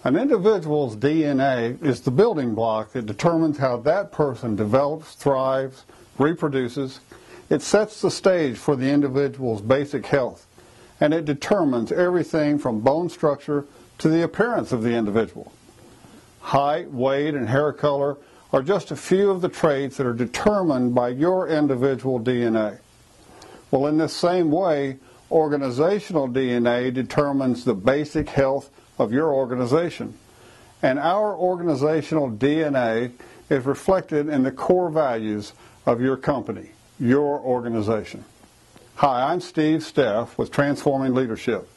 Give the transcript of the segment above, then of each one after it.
An individual's DNA is the building block that determines how that person develops, thrives, reproduces. It sets the stage for the individual's basic health, and it determines everything from bone structure to the appearance of the individual. Height, weight, and hair color are just a few of the traits that are determined by your individual DNA. Well, in this same way, organizational DNA determines the basic health of your organization. And our organizational DNA is reflected in the core values of your company, your organization. Hi, I'm Steff with Transforming Leadership.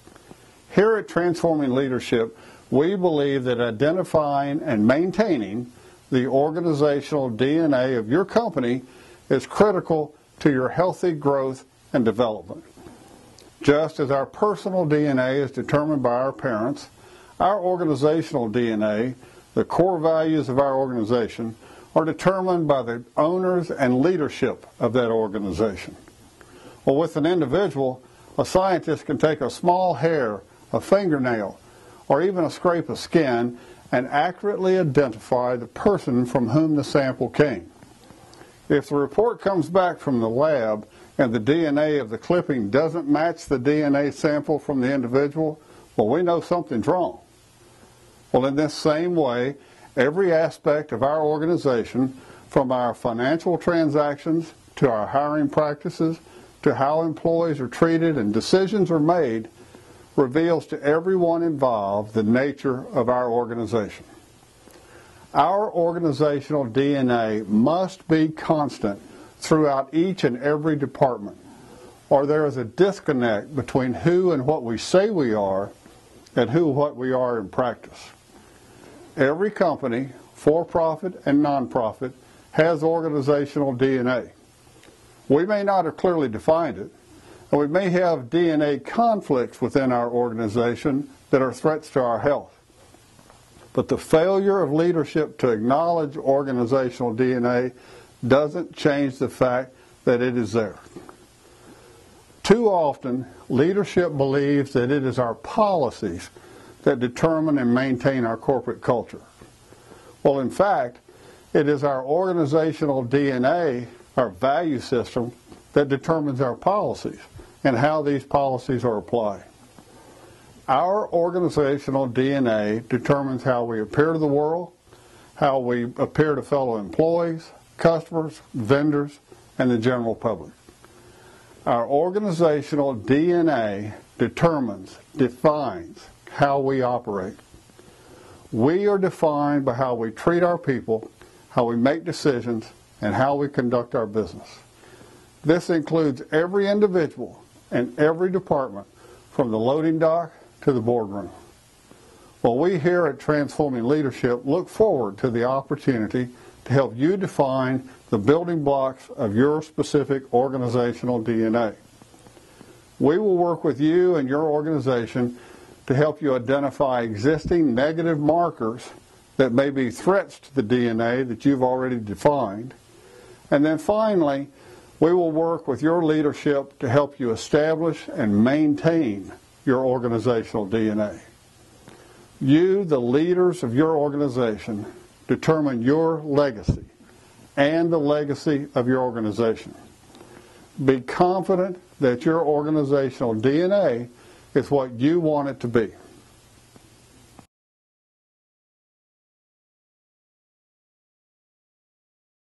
Here at Transforming Leadership, we believe that identifying and maintaining the organizational DNA of your company is critical to your healthy growth and development. Just as our personal DNA is determined by our parents, our organizational DNA, the core values of our organization, are determined by the owners and leadership of that organization. Well, with an individual, a scientist can take a small hair, a fingernail, or even a scrape of skin and accurately identify the person from whom the sample came. If the report comes back from the lab and the DNA of the clipping doesn't match the DNA sample from the individual, well, we know something's wrong. Well, in this same way, every aspect of our organization, from our financial transactions to our hiring practices to how employees are treated and decisions are made, reveals to everyone involved the nature of our organization. Our organizational DNA must be constant throughout each and every department, or there is a disconnect between who and what we say we are and what we are in practice. Every company, for-profit and non-profit, has organizational DNA. We may not have clearly defined it, and we may have DNA conflicts within our organization that are threats to our health. But the failure of leadership to acknowledge organizational DNA doesn't change the fact that it is there. Too often, leadership believes that it is our policies that determine and maintain our corporate culture. Well, in fact, it is our organizational DNA, our value system, that determines our policies and how these policies are applied. Our organizational DNA determines how we appear to the world, how we appear to fellow employees, customers, vendors, and the general public. Our organizational DNA defines how we operate. We are defined by how we treat our people, how we make decisions, and how we conduct our business. This includes every individual and every department, from the loading dock to the boardroom. Well, we here at Transforming Leadership look forward to the opportunity to help you define the building blocks of your specific organizational DNA. We will work with you and your organization to help you identify existing negative markers that may be threats to the DNA that you've already defined. And then finally, we will work with your leadership to help you establish and maintain your organizational DNA. You, the leaders of your organization, determine your legacy and the legacy of your organization. Be confident that your organizational DNA is what you want it to be.